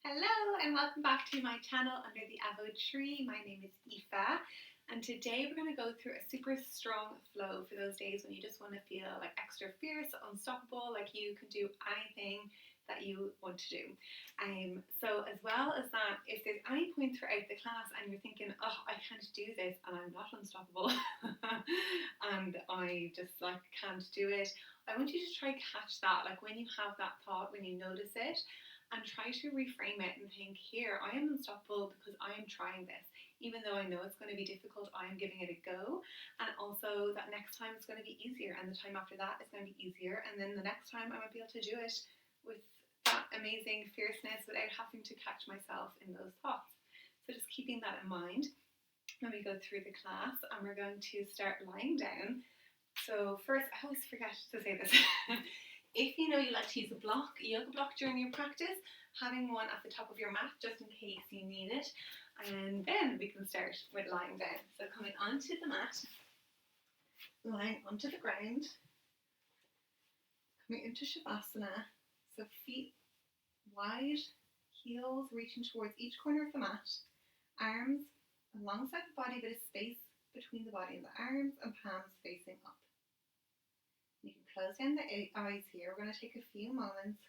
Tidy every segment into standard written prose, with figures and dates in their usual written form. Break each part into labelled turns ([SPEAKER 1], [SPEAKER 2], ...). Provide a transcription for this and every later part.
[SPEAKER 1] Hello and welcome back to my channel under the avocado tree. My name is Aoife and today we're going to go through a super strong flow for those days when you just want to feel like extra fierce, unstoppable, like you can do anything that you want to do. So as well as that, if there's any point throughout the class and you're thinking, oh, I can't do this and I'm not unstoppable and I just can't do it, I want you to try catch that, like when you have that thought, when you notice it, and try to reframe it and think, here, I am unstoppable because I am trying this. Even though I know it's going to be difficult, I am giving it a go. And also that next time it's going to be easier, and the time after that is going to be easier. And then the next time I might be able to do it with that amazing fierceness without having to catch myself in those thoughts. So just keeping that in mind when we go through the class, and we're going to start lying down. So first, I always forget to say this. If you know you like to use a yoga block during your practice, having one at the top of your mat just in case you need it. And then we can start with lying down. So coming onto the mat, lying onto the ground, coming into Shavasana. So feet wide, heels reaching towards each corner of the mat, arms alongside the body, but a space between the body and the arms, and palms facing up. You can close down the eyes here. We're going to take a few moments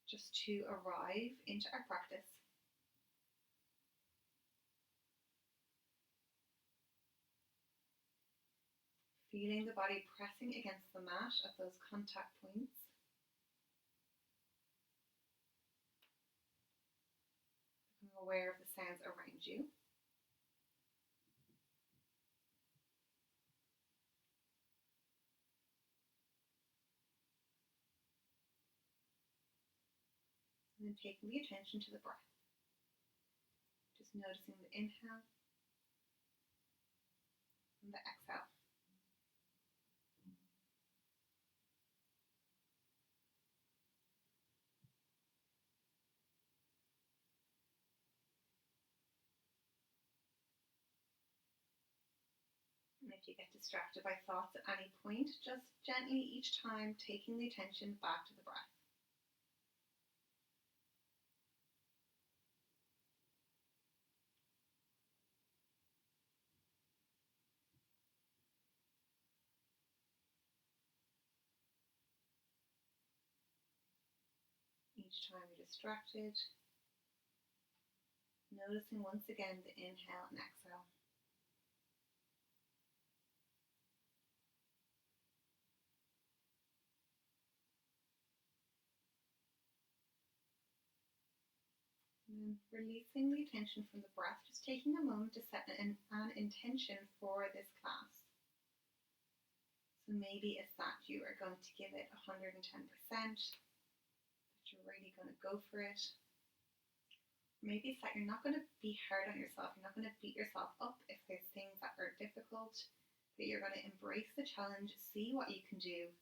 [SPEAKER 1] just to arrive into our practice. Feeling the body pressing against the mat at those contact points. Becoming aware of the sounds around you. And then taking the attention to the breath. Just noticing the inhale and the exhale. And if you get distracted by thoughts at any point, just gently each time taking the attention back to the breath. Each time you're distracted, noticing once again the inhale and exhale. And then releasing the attention from the breath, just taking a moment to set an intention for this class. So maybe it's that you are going to give it 110%, that you're really going to go for it. Maybe it's that you're not going to be hard on yourself, you're not going to beat yourself up if there's things that are difficult, that you're going to embrace the challenge, see what you can do,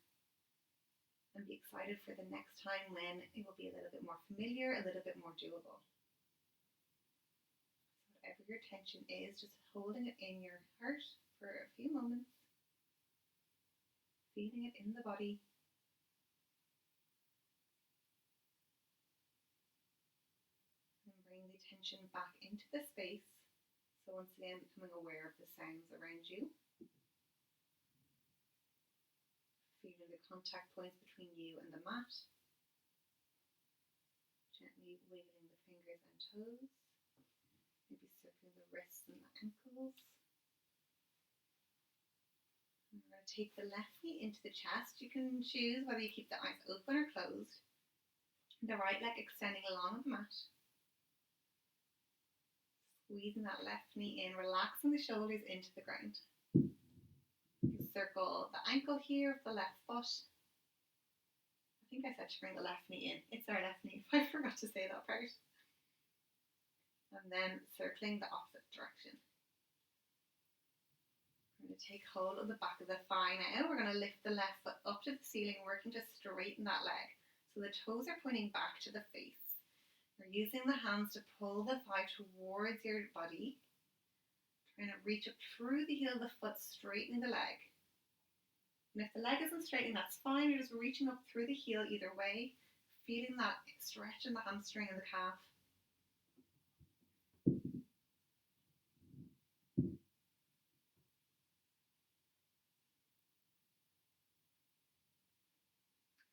[SPEAKER 1] and be excited for the next time when it will be a little bit more familiar, a little bit more doable. So whatever your tension is, just holding it in your heart for a few moments, feeling it in the body. Bring the attention back into the space. So once again, becoming aware of the sounds around you. Feeling the contact points between you and the mat. Gently wiggling the fingers and toes. Maybe circling the wrists and the ankles. And we're going to take the left knee into the chest. You can choose whether you keep the eyes open or closed. The right leg extending along the mat. Squeezing that left knee in, relaxing the shoulders into the ground. You can circle the ankle here of the left foot. I think I said to bring the left knee in. It's our left knee. I forgot to say that part. And then circling the opposite direction. We're going to take hold of the back of the thigh now. We're going to lift the left foot up to the ceiling, working to straighten that leg. So the toes are pointing back to the face. You're using the hands to pull the thigh towards your body. Trying to reach up through the heel of the foot, straightening the leg. And if the leg isn't straightening, that's fine. You're just reaching up through the heel either way, feeling that stretch in the hamstring and the calf.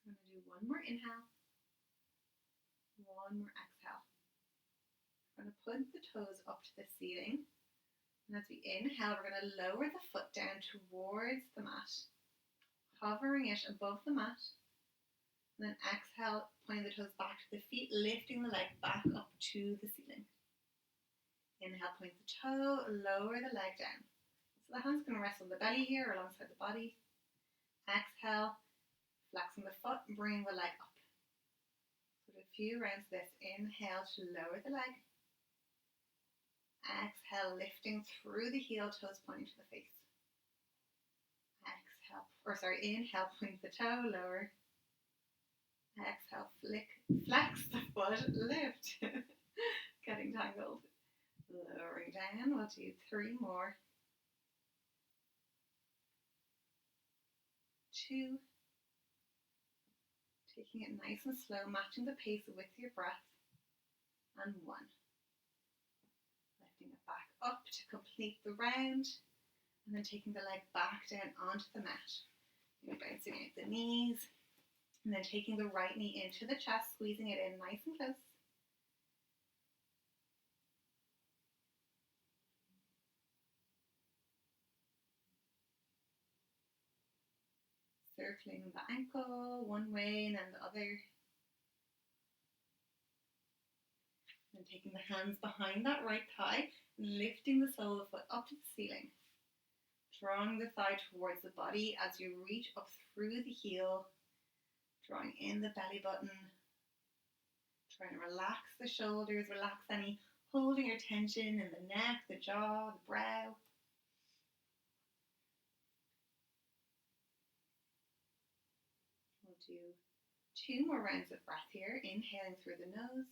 [SPEAKER 1] I'm going to do one more inhale, one more exhale. I'm going to point the toes up to the ceiling. And as we inhale, we're going to lower the foot down towards the mat, hovering it above the mat. And then exhale, pointing the toes back to the feet, lifting the leg back up to the ceiling. Inhale, point the toe, lower the leg down. So the hands can rest on the belly here alongside the body. Exhale, flexing the foot and bring the leg up. So do a few rounds of this. Inhale to lower the leg. Exhale, lifting through the heel, toes pointing to the face. Inhale, point the toe, lower. Exhale, flex the foot, lift. Getting tangled. Lowering down, we'll do 3 more. 2. Taking it nice and slow, matching the pace with your breath. And 1. Lifting it back up to complete the round. And then taking the leg back down onto the mat. You're bouncing out the knees. And then taking the right knee into the chest, squeezing it in nice and close. Circling the ankle one way and then the other. And taking the hands behind that right thigh, lifting the sole of the foot up to the ceiling. Drawing the thigh towards the body as you reach up through the heel. Drawing in the belly button. Trying to relax the shoulders, relax any holding or tension in the neck, the jaw, the brow. We'll do 2 more rounds of breath here. Inhaling through the nose.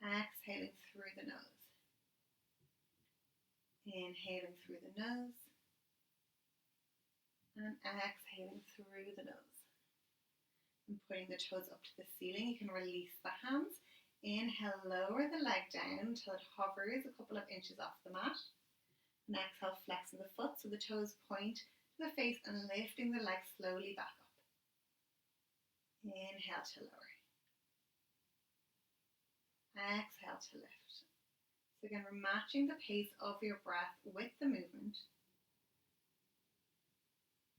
[SPEAKER 1] Exhaling through the nose. Inhaling through the nose. And exhaling through the nose. And putting the toes up to the ceiling, you can release the hands. Inhale, lower the leg down until it hovers a couple of inches off the mat. And exhale, flexing the foot so the toes point to the face and lifting the leg slowly back up. Inhale to lower. Exhale to lift. So again, we're matching the pace of your breath with the movement.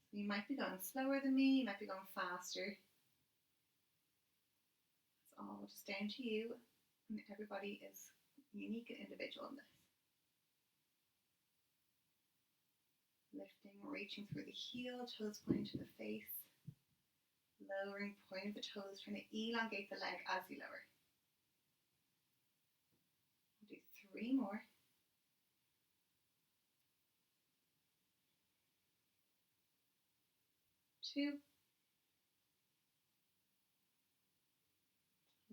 [SPEAKER 1] So you might be going slower than me, you might be going faster. It's all just down to you, and everybody is unique and individual in this. Lifting, reaching through the heel, toes pointing to the face. Lowering, pointing the toes, trying to elongate the leg as you lower. We'll do 3 more. 2.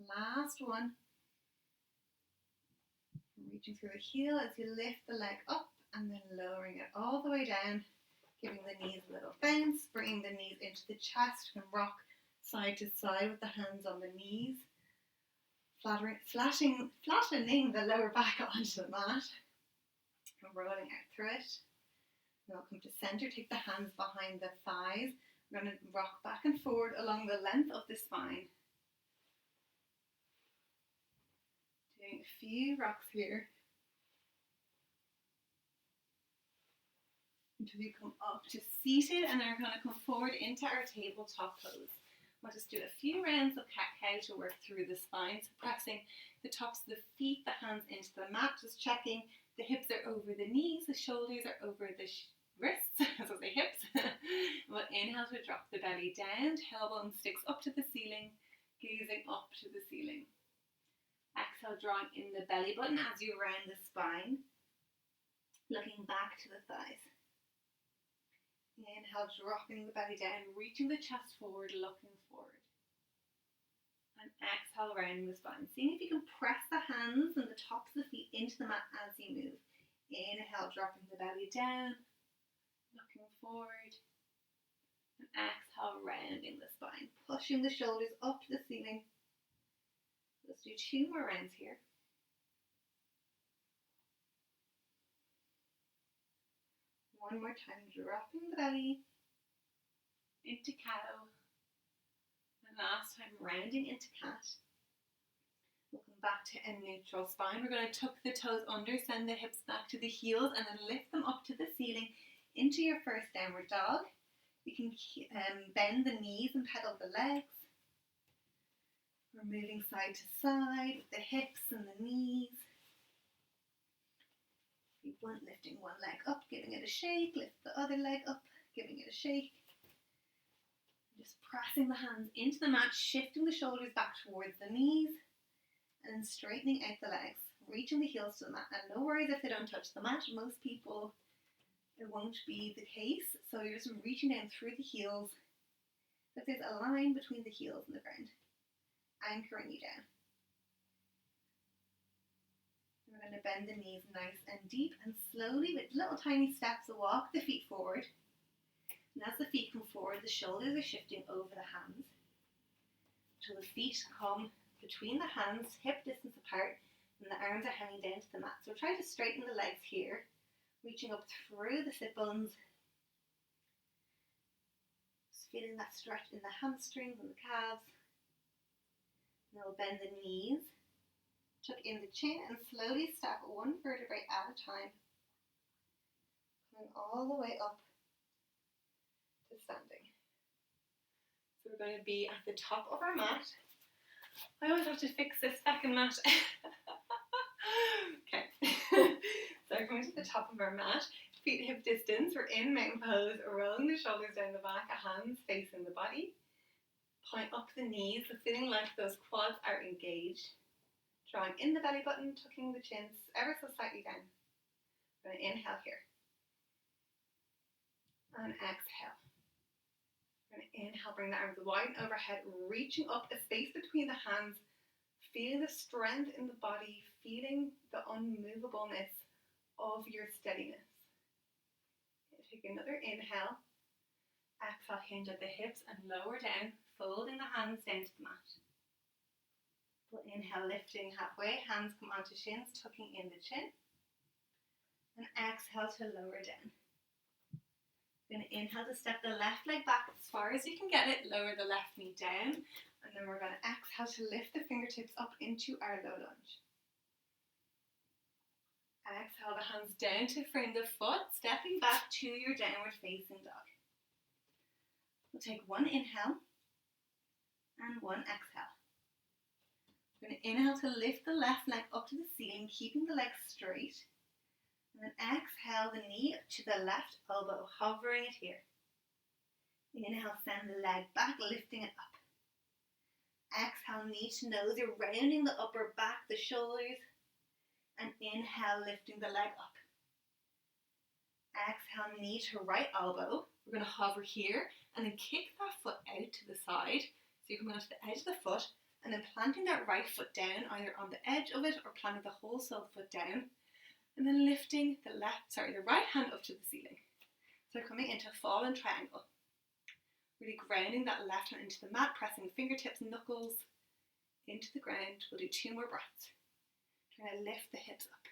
[SPEAKER 1] Last one. Reaching through the heel as you lift the leg up and then lowering it all the way down, giving the knees a little bounce, bringing the knees into the chest. You can rock side to side with the hands on the knees, flattening the lower back onto the mat and rolling out through it. Now come to center, take the hands behind the thighs. We're going to rock back and forward along the length of the spine. Doing a few rocks here until you come up to seated, and then we're going to come forward into our tabletop pose. We'll just do a few rounds of cat-cow to work through the spine, so pressing the tops of the feet, the hands into the mat, just checking the hips are over the knees, the shoulders are over the wrists, so the hips. We'll inhale to drop the belly down, tailbone sticks up to the ceiling, gazing up to the ceiling. Exhale, drawing in the belly button as you round the spine, looking back to the thighs. Inhale, dropping the belly down, reaching the chest forward, looking forward. And exhale, rounding the spine. Seeing if you can press the hands and the tops of the feet into the mat as you move. Inhale, dropping the belly down, looking forward. And exhale, rounding the spine, pushing the shoulders up to the ceiling. Let's do 2 more rounds here. One more time, dropping the belly into cow. And last time, rounding into cat. We'll come back to a neutral spine. We're going to tuck the toes under, send the hips back to the heels, and then lift them up to the ceiling into your first downward dog. You can bend the knees and pedal the legs. We're moving side to side with the hips and the knees. Lifting one leg up, giving it a shake. Lift the other leg up, giving it a shake. Just pressing the hands into the mat, shifting the shoulders back towards the knees, and straightening out the legs, reaching the heels to the mat. And no worries if they don't touch the mat. Most people, it won't be the case. So you're just reaching down through the heels. If there's a line between the heels and the ground, anchoring you down. We're going to bend the knees nice and deep, and slowly with little tiny steps walk the feet forward. And as the feet come forward, the shoulders are shifting over the hands until the feet come between the hands, hip distance apart, and the arms are hanging down to the mat. So try to straighten the legs here, reaching up through the sit bones. Just feeling that stretch in the hamstrings and the calves. And we'll bend the knees. Tuck in the chin and slowly stack one vertebrae at a time, coming all the way up to standing. So we're going to be at the top of our mat. I always have to fix this second mat. Okay. So we're coming to the top of our mat, feet hip distance. We're in mountain pose, rolling the shoulders down the back, hands facing the body. Point up the knees, so feeling like those quads are engaged. Drawing in the belly button, tucking the chins ever so slightly down. We're going to inhale here. And exhale. We're going to inhale, bring the arms wide and overhead, reaching up, a space between the hands, feeling the strength in the body, feeling the unmovableness of your steadiness. Take another inhale. Exhale, hinge at the hips and lower down, folding the hands down to the mat. We'll inhale, lifting halfway, hands come onto shins, tucking in the chin. And exhale to lower down. We're going to inhale to step the left leg back as far as you can get it, lower the left knee down, and then we're going to exhale to lift the fingertips up into our low lunge. Exhale the hands down to frame the foot, stepping back to your downward facing dog. We'll take one inhale and one exhale. We're going to inhale to lift the left leg up to the ceiling, keeping the leg straight. And then exhale the knee to the left elbow, hovering it here. Inhale, send the leg back, lifting it up. Exhale, knee to nose, you're rounding the upper back, the shoulders. And inhale, lifting the leg up. Exhale, knee to right elbow. We're going to hover here and then kick that foot out to the side. So you're coming onto the edge of the foot and then planting that right foot down, either on the edge of it or planting the whole sole foot down. And then lifting the right hand up to the ceiling. So coming into a fallen triangle. Really grounding that left hand into the mat, pressing fingertips, knuckles into the ground. We'll do 2 more breaths. Trying to lift the hips up.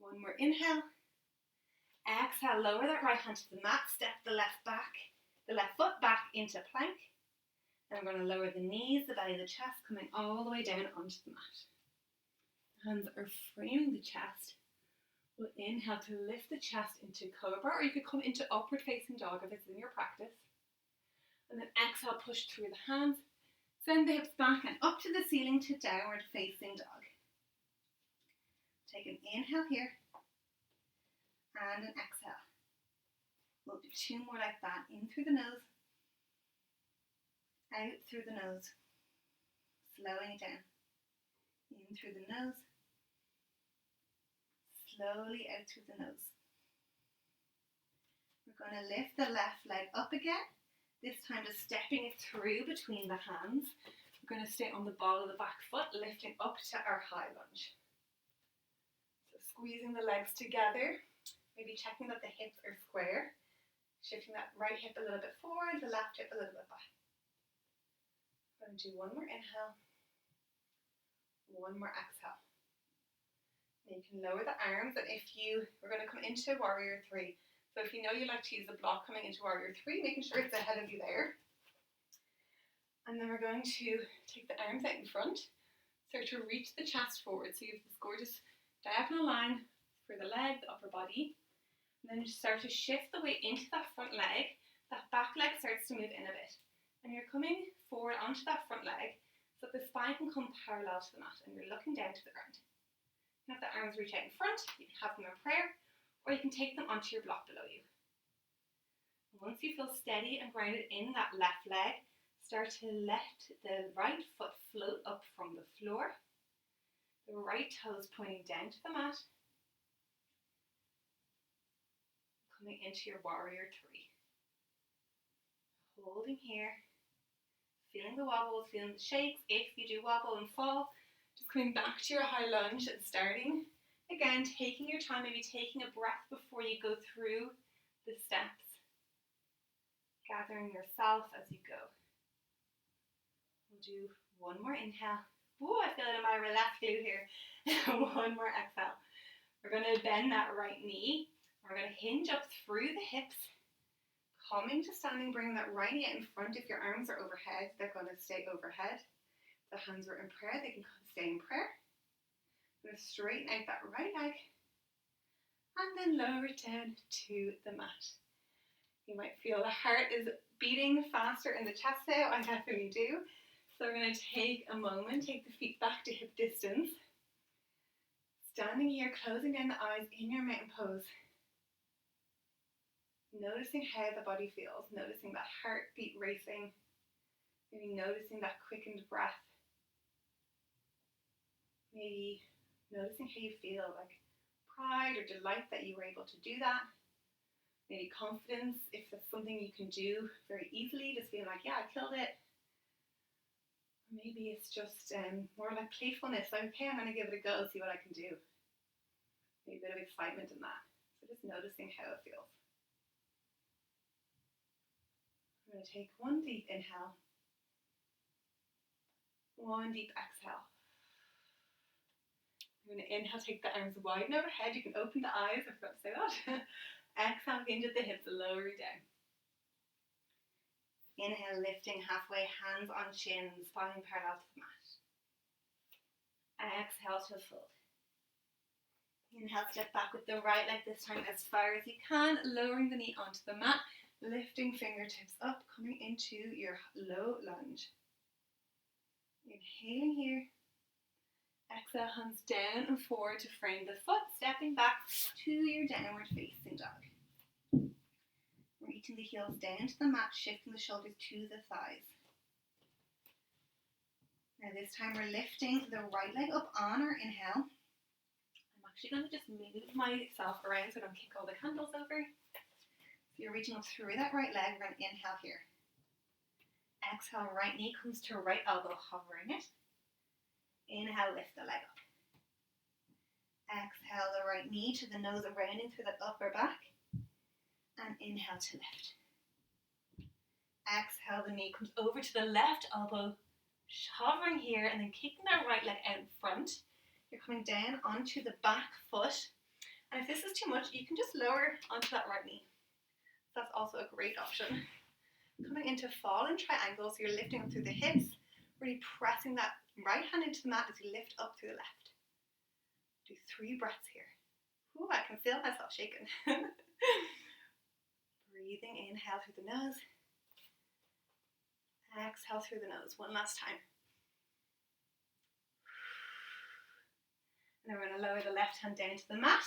[SPEAKER 1] One more inhale. Exhale, lower that right hand to the mat, step the left foot back into plank. And we're going to lower the knees, the belly, the chest, coming all the way down onto the mat. Hands are framing the chest. We'll inhale to lift the chest into cobra, or you could come into upward facing dog if it's in your practice. And then exhale, push through the hands. Send the hips back and up to the ceiling to downward facing dog. Take an inhale here. And an exhale. We'll do 2 more like that. In through the nose. Out through the nose. Slowing it down. In through the nose. Slowly out through the nose. We're going to lift the left leg up again. This time just stepping it through between the hands. We're going to stay on the ball of the back foot, lifting up to our high lunge. So squeezing the legs together. Maybe checking that the hips are square. Shifting that right hip a little bit forward, the left hip a little bit back. I'm going to do one more inhale, one more exhale. Now you can lower the arms, and we're going to come into warrior three. So if you know you like to use a block coming into warrior three, making sure it's ahead of you there. And then we're going to take the arms out in front. Start to reach the chest forward. So you have this gorgeous diagonal line for the leg, the upper body. And then you start to shift the weight into that front leg. That back leg starts to move in a bit. And you're coming forward onto that front leg so that the spine can come parallel to the mat. And you're looking down to the ground. You can have the arms reach out in front. You can have them in prayer. Or you can take them onto your block below you. And once you feel steady and grounded in that left leg, start to let the right foot float up from the floor. The right toes pointing down to the mat. Coming into your warrior three. Holding here. Feeling the wobbles, feeling the shakes. If you do wobble and fall, just coming back to your high lunge and starting. Again, taking your time, maybe taking a breath before you go through the steps. Gathering yourself as you go. We'll do one more inhale. Ooh, I feel it in my left glute here. One more exhale. We're going to bend that right knee. We're going to hinge up through the hips. Coming to standing, bring that right knee out in front. If your arms are overhead, they're going to stay overhead. If the hands are in prayer, they can stay in prayer. I'm going to straighten out that right leg and then lower it down to the mat. You might feel the heart is beating faster in the chest now. I definitely do. So we're going to take a moment, take the feet back to hip distance. Standing here, closing down the eyes in your mountain pose. Noticing how the body feels, noticing that heartbeat racing, maybe noticing that quickened breath. Maybe noticing how you feel, like pride or delight that you were able to do that. Maybe confidence, if that's something you can do very easily, just feeling like, yeah, I killed it. Maybe it's just more like playfulness, like, okay, I'm going to give it a go, see what I can do. Maybe a bit of excitement in that. So just noticing how it feels. I'm going to take one deep inhale, one deep exhale. I'm going to inhale, take the arms wide and overhead. You can open the eyes, I forgot to say that. Exhale, hinge at the hips, lower down. Inhale, lifting halfway, hands on shins, spine parallel to the mat. Exhale to fold. Inhale, step back with the right leg this time as far as you can, lowering the knee onto the mat, lifting fingertips up, coming into your low lunge. Inhaling here. Exhale, hands down and forward to frame the foot, stepping back to your downward facing dog. Reaching the heels down to the mat, shifting the shoulders to the thighs. Now this time we're lifting the right leg up on our inhale. I'm actually going to just move myself around so I don't kick all the candles over. So you're reaching up through that right leg, we're going to inhale here. Exhale, right knee comes to right elbow, hovering it. Inhale, lift the leg up. Exhale, the right knee to the nose and rounding through that upper back. And inhale to lift. Exhale, the knee comes over to the left elbow, hovering here and then kicking that right leg out in front. You're coming down onto the back foot. And if this is too much, you can just lower onto that right knee. That's also a great option. Coming into fallen triangle, so you're lifting up through the hips, really pressing that right hand into the mat as you lift up through the left. Do 3 breaths here. Ooh, I can feel myself shaking. Breathing, inhale through the nose. Exhale through the nose. One last time. And then we're going to lower the left hand down to the mat.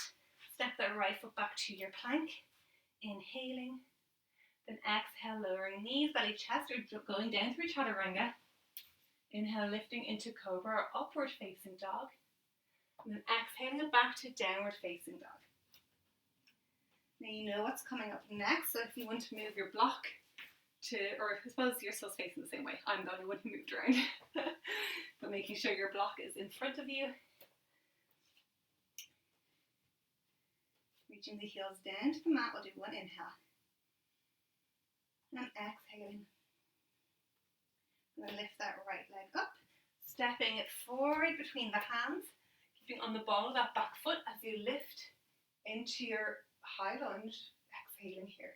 [SPEAKER 1] Step that right foot back to your plank. Inhaling. Then exhale, lowering knees, belly, chest, or going down through chaturanga. Inhale, lifting into cobra or upward facing dog. And then exhaling it back to downward facing dog. Now you know what's coming up next, so if you want to move your block to, or I suppose you're still facing the same way. I'm the only one who moved around. But making sure your block is in front of you. Reaching the heels down to the mat, we'll do one inhale. And exhaling. I'm going to lift that right leg up, stepping it forward between the hands, keeping on the ball of that back foot as you lift into your high lunge, exhaling here.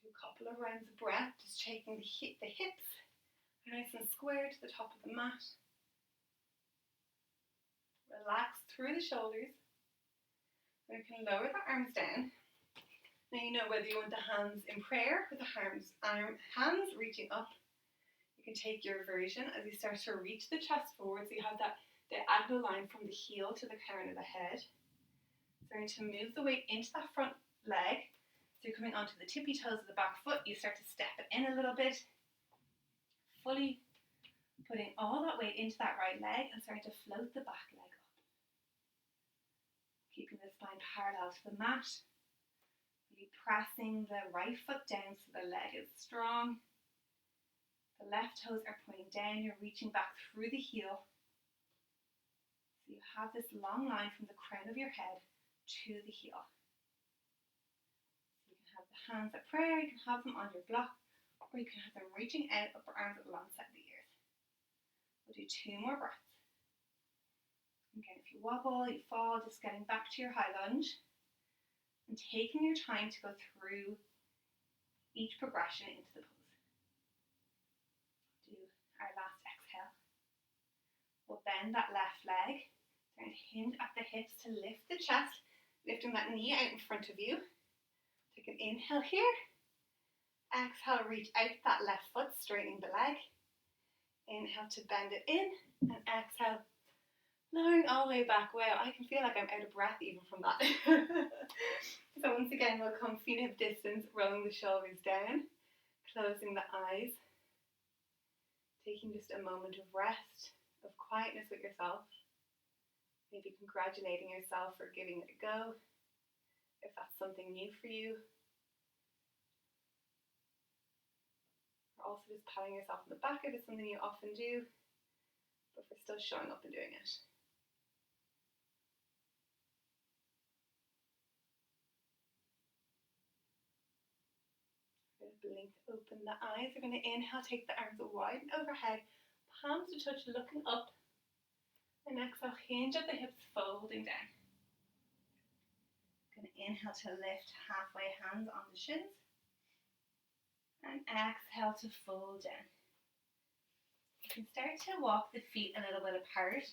[SPEAKER 1] Do a couple of rounds of breath, just taking the hips nice and square to the top of the mat. Relax through the shoulders. Then you can lower the arms down. Now you know whether you want the hands in prayer or the hands reaching up. You can take your version as you start to reach the chest forward, so you have that diagonal line from the heel to the crown of the head. Starting to move the weight into that front leg. So you're coming onto the tippy toes of the back foot. You start to step it in a little bit. Fully putting all that weight into that right leg and starting to float the back leg up. Keeping the spine parallel to the mat. Really pressing the right foot down so the leg is strong. The left toes are pointing down. You're reaching back through the heel. So you have this long line from the crown of your head to the heel. So you can have the hands at prayer, you can have them on your block, or you can have them reaching out, upper arms alongside the ears. We'll do 2 more breaths. Again, if you wobble, you fall, just getting back to your high lunge and taking your time to go through each progression into the pose. Do our last exhale. We'll bend that left leg, and hinge at the hips to lift the chest, lifting that knee out in front of you. Take an inhale here. Exhale, reach out that left foot, straightening the leg. Inhale to bend it in, and exhale, lowering all the way back. Wow, I can feel like I'm out of breath even from that. So once again, we'll come feet hip distance, rolling the shoulders down, closing the eyes, taking just a moment of rest, of quietness with yourself. Maybe congratulating yourself for giving it a go, if that's something new for you. Or also just patting yourself on the back if it's something you often do, but for still showing up and doing it. We're going to blink open the eyes. We're going to inhale, take the arms wide and overhead, palms to touch, looking up. And exhale, hinge at the hips, folding down. Going to inhale to lift halfway, hands on the shins. And exhale to fold down. You can start to walk the feet a little bit apart.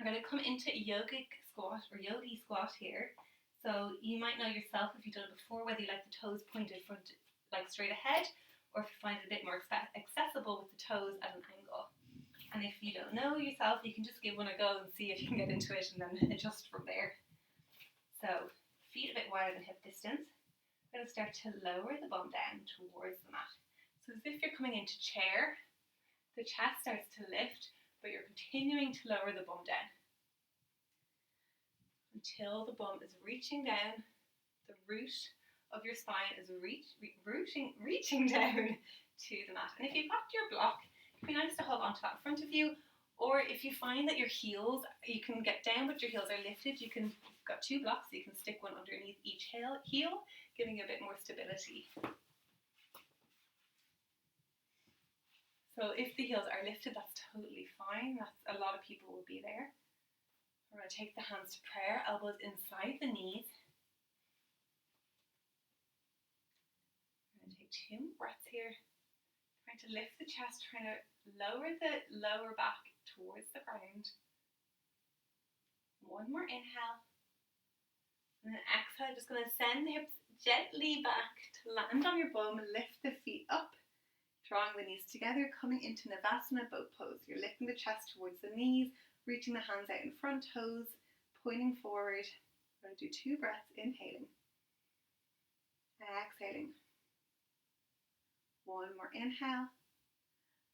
[SPEAKER 1] We're going to come into Yogic Squat or Yogi Squat here. So you might know yourself if you've done it before, whether you like the toes pointed front, like straight ahead, or if you find it a bit more accessible with the toes at an angle. And if you don't know yourself, you can just give one a go and see if you can get into it and then adjust from there. So feet a bit wider than hip distance. We're going to start to lower the bum down towards the mat. So as if you're coming into chair, the chest starts to lift, but you're continuing to lower the bum down until the bum is reaching down. The root of your spine is reaching down to the mat. And if you've got your block, it'd be nice to hold onto that in front of you. Or if you find that your heels, you can get down but your heels are lifted, you've got 2 blocks, so you can stick one underneath each heel, giving you a bit more stability. So if the heels are lifted, that's totally fine. A lot of people will be there. We're going to take the hands to prayer, elbows inside the knees. We're going to take 2 breaths here. Trying to lift the chest, trying to lower the lower back towards the ground. 1 more inhale. And then exhale, just going to send the hips gently back to land on your bum, lift the feet up, drawing the knees together, coming into Navasana boat pose. You're lifting the chest towards the knees, reaching the hands out in front, toes pointing forward. We're going to do 2 breaths, inhaling, exhaling. 1 more inhale.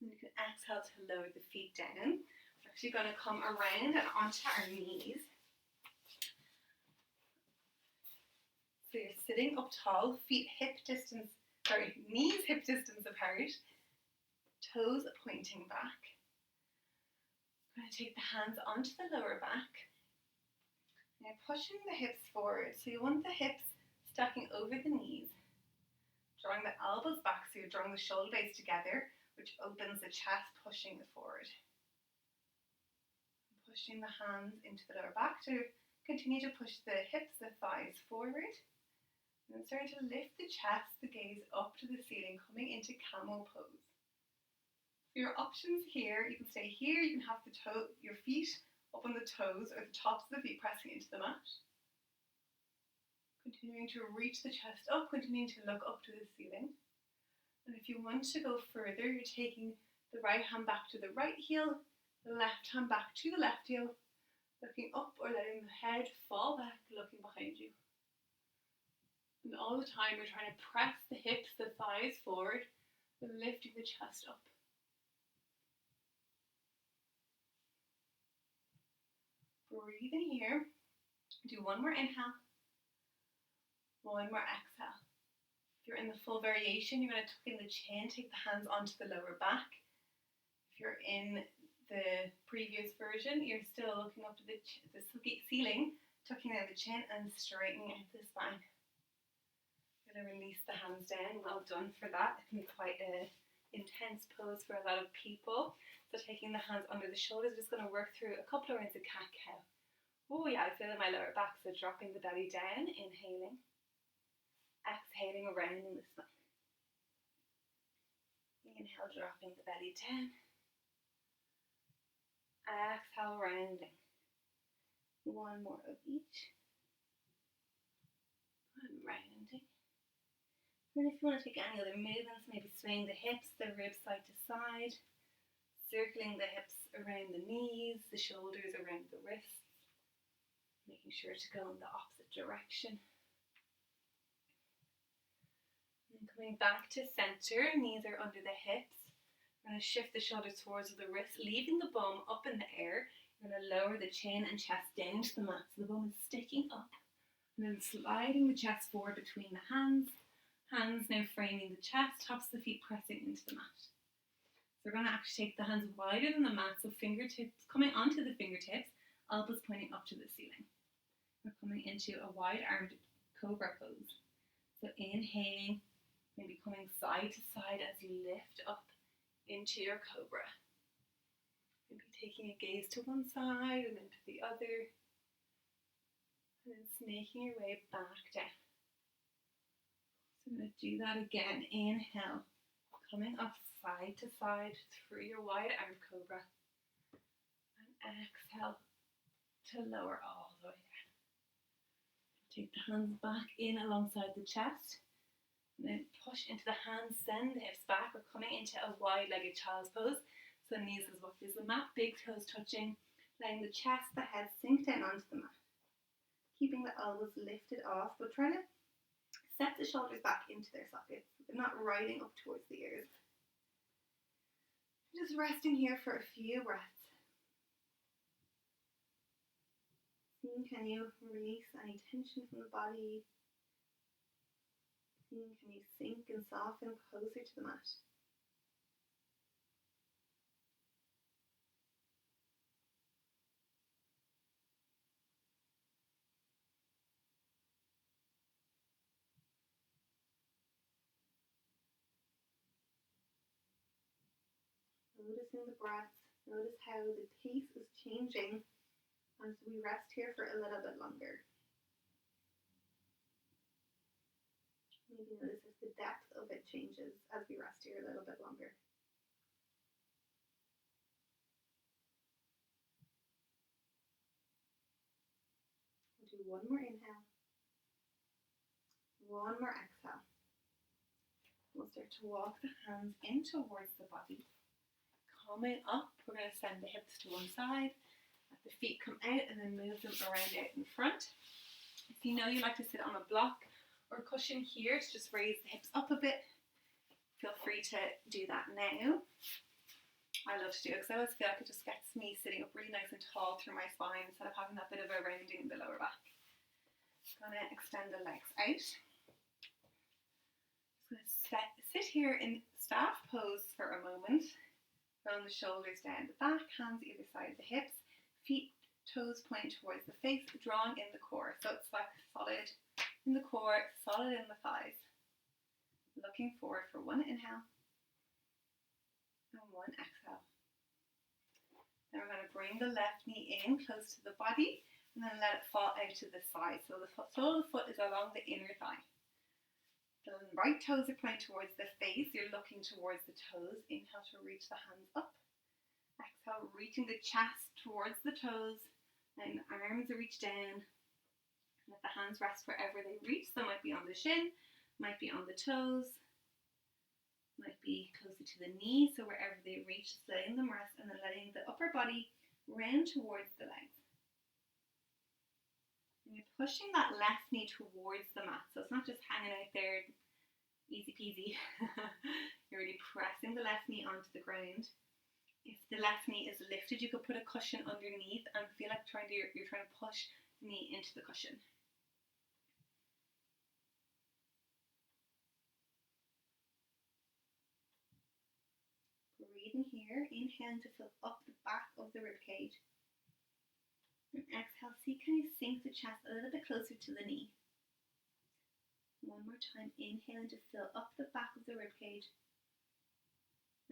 [SPEAKER 1] And you can exhale to lower the feet down. We're actually going to come around and onto our knees. So you're sitting up tall, knees hip distance apart, toes pointing back. I'm going to take the hands onto the lower back. Now pushing the hips forward. So you want the hips stacking over the knees. Drawing the elbows back, so you're drawing the shoulder blades together, which opens the chest, pushing it forward. Pushing the hands into the lower back to continue to push the hips, the thighs forward. And then starting to lift the chest, the gaze up to the ceiling, coming into camel pose. For your options here, you can stay here, you can have your feet up on the toes or the tops of the feet pressing into the mat. Continuing to reach the chest up, continuing to look up to the ceiling. And if you want to go further, you're taking the right hand back to the right heel, the left hand back to the left heel, looking up or letting the head fall back, looking behind you. And all the time we're trying to press the hips, the thighs forward, and lifting the chest up. Breathe in here. Do one more inhale. One more exhale. If you're in the full variation, you're going to tuck in the chin, take the hands onto the lower back. If you're in the previous version, you're still looking up to the ceiling, tucking in the chin and straightening out the spine. Going to release the hands down. Well done for that. It can be quite an intense pose for a lot of people. So taking the hands under the shoulders, just going to work through a couple of rounds of cat-cow. Oh yeah, I feel in my lower back, so dropping the belly down, inhaling. Exhaling, rounding the spine. Inhale, dropping the belly down. Exhale, rounding. One more of each. And rounding. And if you want to take any other movements, maybe swaying the hips, the ribs side to side. Circling the hips around the knees, the shoulders around the wrists. Making sure to go in the opposite direction. And coming back to center, knees are under the hips. We're going to shift the shoulders towards the wrists, leaving the bum up in the air. You're going to lower the chin and chest down to the mat, so the bum is sticking up. And then sliding the chest forward between the hands. Hands now framing the chest, tops of the feet pressing into the mat. So we're going to actually take the hands wider than the mat, so fingertips coming onto the fingertips, elbows pointing up to the ceiling. We're coming into a wide-armed cobra pose. So inhaling, maybe coming side to side as you lift up into your cobra. Maybe taking a gaze to one side and then to the other. And then snaking your way back down. So I'm going to do that again. Inhale, coming up side to side through your wide-armed cobra. And exhale to lower all the way down. Take the hands back in alongside the chest. And then push into the hands, send the hips back. We're coming into a wide-legged child's pose. So knees as wide as the mat, big toes touching, letting the chest, the head sink down onto the mat. Keeping the elbows lifted off, but trying to set the shoulders back into their sockets. They're not riding up towards the ears. Just resting here for a few breaths. Can you release any tension from the body? Can you sink and soften closer to the mat? Noticing the breath, notice how the pace is changing as we rest here for a little bit longer. Maybe notice if the depth of it changes as we rest here a little bit longer. We'll do one more inhale, one more exhale. We'll start to walk the hands in towards the body. Coming up, we're going to send the hips to one side, let the feet come out and then move them around out in front. If you know you like to sit on a block or cushion here to just raise the hips up a bit, feel free to do that now. I love to do it because I always feel like it just gets me sitting up really nice and tall through my spine instead of having that bit of a rounding in the lower back. Just going to extend the legs out. Just going to sit here in staff pose for a moment. Roll the shoulders down the back, hands either side of the hips, feet, toes point towards the face, drawing in the core. So it's like solid in the core, solid in the thighs. Looking forward for one inhale and one exhale. Then we're going to bring the left knee in close to the body and then let it fall out to the side. So the sole of the foot is along the inner thigh. The right toes are pointing towards the face. You're looking towards the toes. Inhale to reach the hands up. Exhale, reaching the chest towards the toes. And arms are reach down. Let the hands rest wherever they reach. So it might be on the shin, might be on the toes, might be closer to the knee, so wherever they reach, just letting them rest and then letting the upper body round towards the legs. And you're pushing that left knee towards the mat, so it's not just hanging out there, easy peasy. You're really pressing the left knee onto the ground. If the left knee is lifted, you could put a cushion underneath and feel like you're trying to push the knee into the cushion. Breathing here, inhale to fill up the back of the rib cage. And exhale, see can you sink the chest a little bit closer to the knee. One more time, inhale to fill up the back of the rib cage.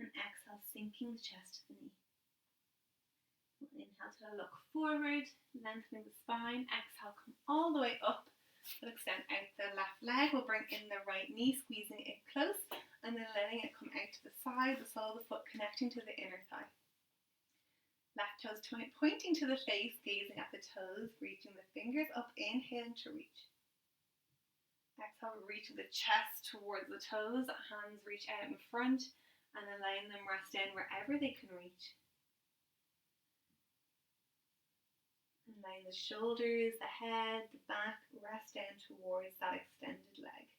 [SPEAKER 1] And exhale, sinking the chest to the knee. Inhale to look forward, lengthening the spine. Exhale, come all the way up. We'll extend out the left leg. We'll bring in the right knee, squeezing it close. And then letting it come out to the side, the sole of the foot connecting to the inner thigh. Left toes pointing to the face, gazing at the toes, reaching the fingers up, inhaling to reach. Exhale, reaching the chest towards the toes, hands reach out in front, and then letting them rest down wherever they can reach. And letting the shoulders, the head, the back rest down towards that extended leg.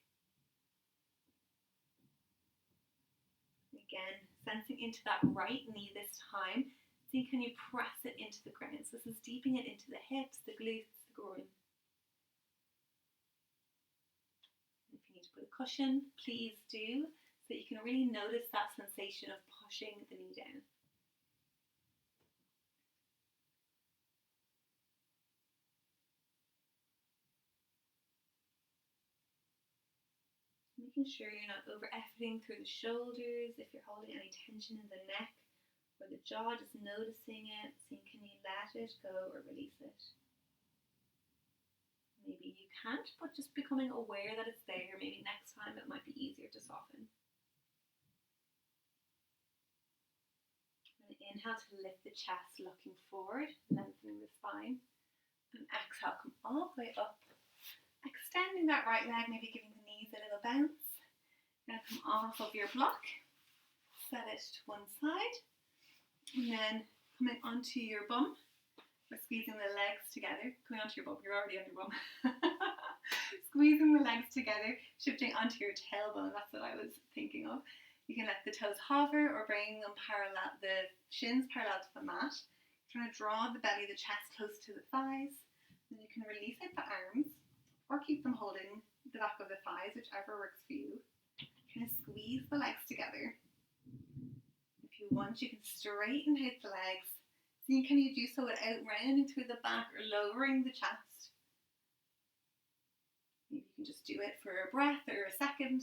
[SPEAKER 1] Again, sensing into that right knee this time. See, can you press it into the ground? So this is deepening it into the hips, the glutes, the groin. If you need to put a cushion, please do, so that you can really notice that sensation of pushing the knee down. Making sure you're not over-efforting through the shoulders. If you're holding any tension in the neck or the jaw, just noticing it, seeing can you let it go or release it. Maybe you can't, but just becoming aware that it's there. Maybe next time it might be easier to soften. And inhale to lift the chest, looking forward, lengthening the spine. And exhale, come all the way up. Extending that right leg, maybe giving the knees a little bounce. Now come off of your block, set it to one side, and then coming onto your bum. We're squeezing the legs together. Coming onto your bum, you're already on your bum. Squeezing the legs together, shifting onto your tailbone. That's what I was thinking of. You can let the toes hover or bring them parallel, the shins parallel to the mat. Trying to draw the belly, the chest close to the thighs. Then you can release out the arms, or keep them holding the back of the thighs, whichever works for you. Kind of squeeze the legs together. If you want, you can straighten out the legs. So can you do so without rounding through the back or lowering the chest? Maybe you can just do it for a breath or a second.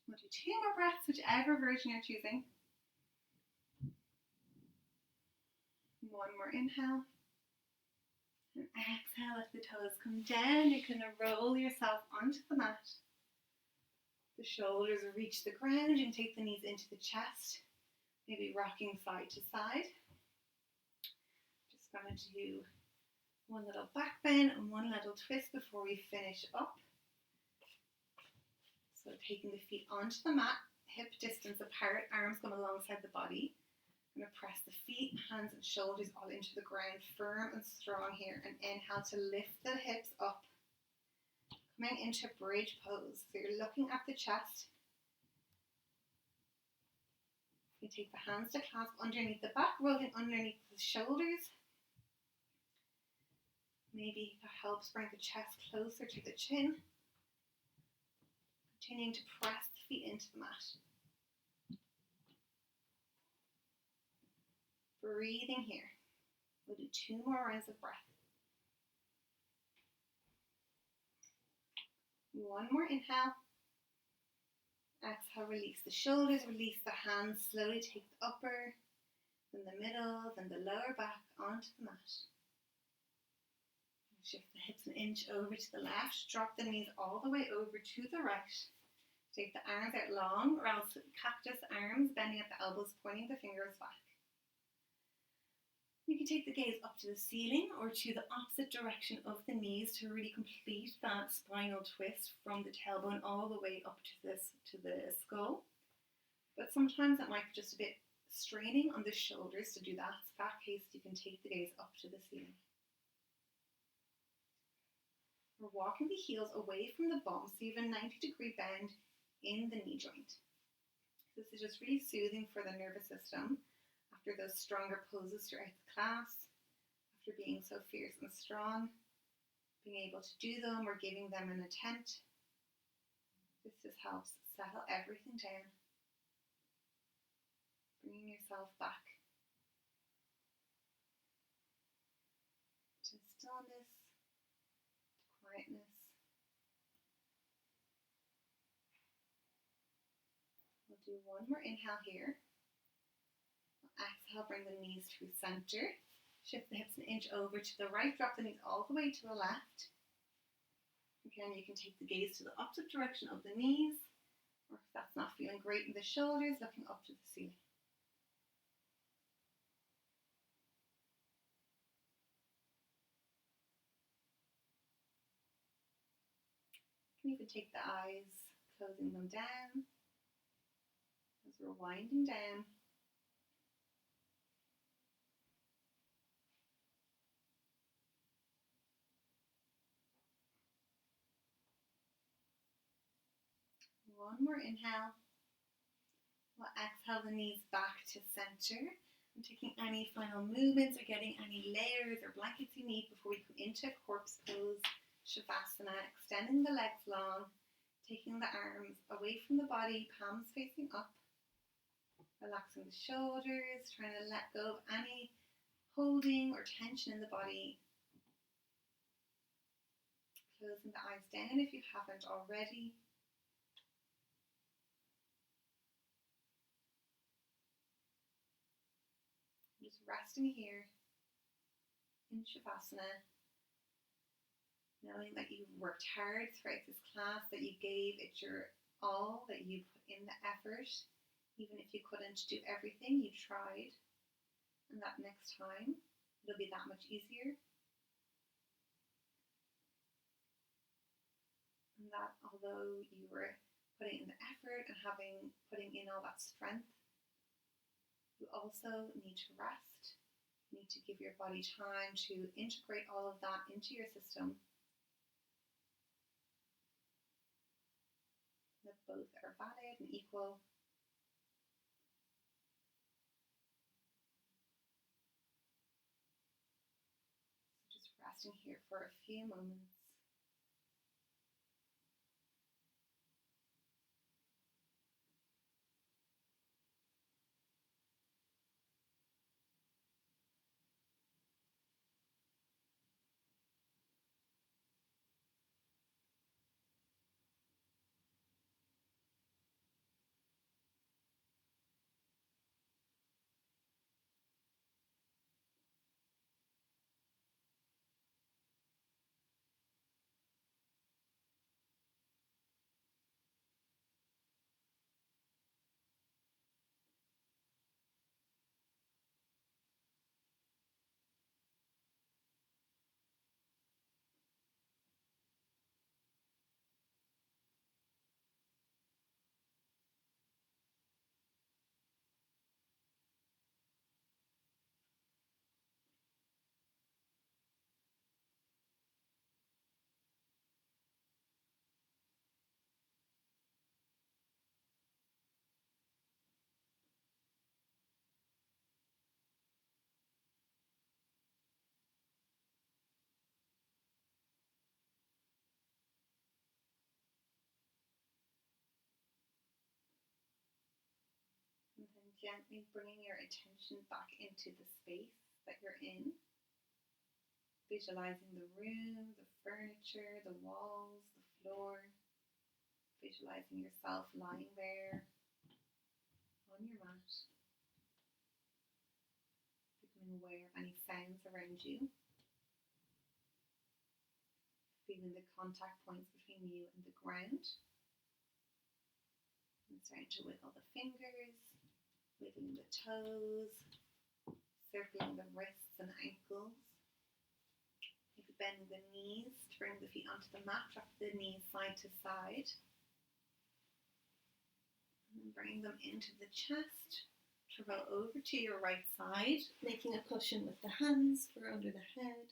[SPEAKER 1] We'll do 2 more breaths, whichever version you're choosing. One more inhale. And exhale, let the toes come down. You're going to roll yourself onto the mat. The shoulders reach the ground. You can take the knees into the chest. Maybe rocking side to side. Just going to do one little back bend and one little twist before we finish up. So taking the feet onto the mat, hip distance apart, arms come alongside the body. I'm going to press the feet, hands and shoulders all into the ground, firm and strong here. And inhale to lift the hips up. Coming into bridge pose. So you're looking at the chest. You take the hands to clasp underneath the back, rolling underneath the shoulders. Maybe that helps bring the chest closer to the chin. Continuing to press the feet into the mat. Breathing here. We'll do 2 more rounds of breath. One more inhale. Exhale, release the shoulders, release the hands. Slowly take the upper, then the middle, then the lower back onto the mat. Shift the hips an inch over to the left. Drop the knees all the way over to the right. Take the arms out long, or else cactus arms, bending at the elbows, pointing the fingers back. You can take the gaze up to the ceiling or to the opposite direction of the knees to really complete that spinal twist from the tailbone all the way up to the skull. But sometimes it might be just a bit straining on the shoulders to do that. So in that case, you can take the gaze up to the ceiling. We're walking the heels away from the bum, so you have a 90-degree bend in the knee joint. This is just really soothing for the nervous system after those stronger poses throughout the class, after being so fierce and strong, being able to do them or giving them an attempt. This just helps settle everything down, bringing yourself back to stillness, to quietness. We'll do one more inhale here. Exhale, bring the knees to center. Shift the hips an inch over to the right. Drop the knees all the way to the left. Again, you can take the gaze to the opposite direction of the knees, or if that's not feeling great in the shoulders, looking up to the ceiling. You can even take the eyes, closing them down as we're winding down. One more inhale. We'll exhale the knees back to center. And taking any final movements or getting any layers or blankets you need before we come into corpse pose, Shavasana, extending the legs long, taking the arms away from the body, palms facing up, relaxing the shoulders, trying to let go of any holding or tension in the body. Closing the eyes down if you haven't already. Just resting here in Shavasana, knowing that you've worked hard throughout this class, that you gave it your all, that you put in the effort, even if you couldn't do everything, you tried, and that next time it'll be that much easier. And that although you were putting in the effort and putting in all that strength, you also need to rest. You need to give your body time to integrate all of that into your system. That both are valid and equal. So just resting here for a few moments. And then gently bringing your attention back into the space that you're in. Visualizing the room, the furniture, the walls, the floor. Visualizing yourself lying there on your mat, becoming aware of any sounds around you, feeling the contact points between you and the ground, and starting to wiggle the fingers, wiggling the toes, circling the wrists and ankles, maybe bending the knees to bring the feet onto the mat, drop the knees side to side, and bring them into the chest, to roll over to your right side, making a cushion with the hands for under the head.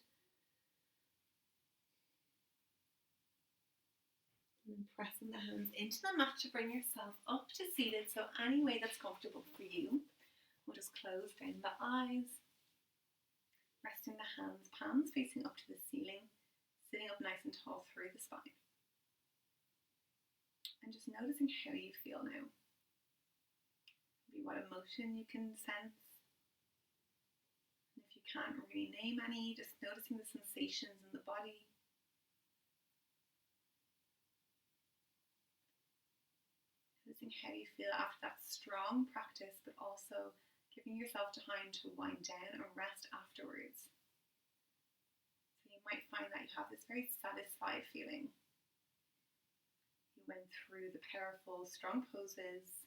[SPEAKER 1] And then pressing the hands into the mat to bring yourself up to seated, so any way that's comfortable for you. We'll just close down the eyes, resting the hands, palms facing up to the ceiling, sitting up nice and tall through the spine. And just noticing how you feel now. Maybe what emotion you can sense. And if you can't really name any, just noticing the sensations in the body. Noticing how you feel after that strong practice, but also giving yourself time to wind down and rest afterwards. So you might find that you have this very satisfied feeling. You went through the powerful, strong poses,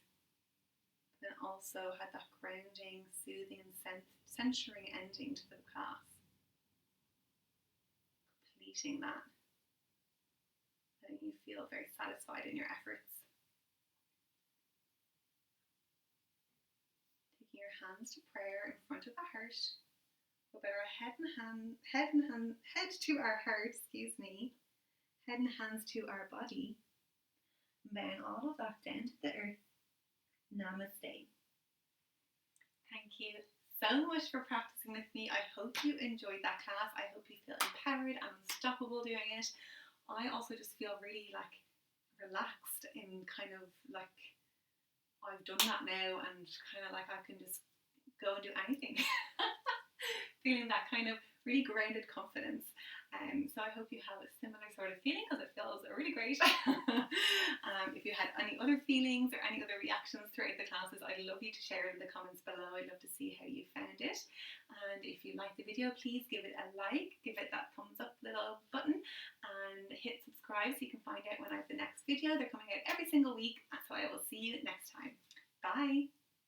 [SPEAKER 1] but then also had that grounding, soothing, and centering ending to the class. Completing that, letting you feel very satisfied in your efforts. Your hands to prayer in front of the heart. We'll bow our head to our heart, head and hands to our body, and bowing all of that down to the earth. Namaste. Thank you so much for practicing with me. I hope you enjoyed that class. I hope you feel empowered and unstoppable doing it. I also just feel really relaxed in kind of I've done that now, and kind of I can just go and do anything. Feeling that kind of really grounded confidence. So I hope you have a similar sort of feeling, because it feels really great. If you had any other feelings or any other reactions throughout the classes, I'd love you to share in the comments below. I'd love to see how you found it. And if you liked the video, please give it a like, give it that thumbs up little button, and hit subscribe so you can find out when I have the next video. They're coming out every single week, so I will see you next time. Bye!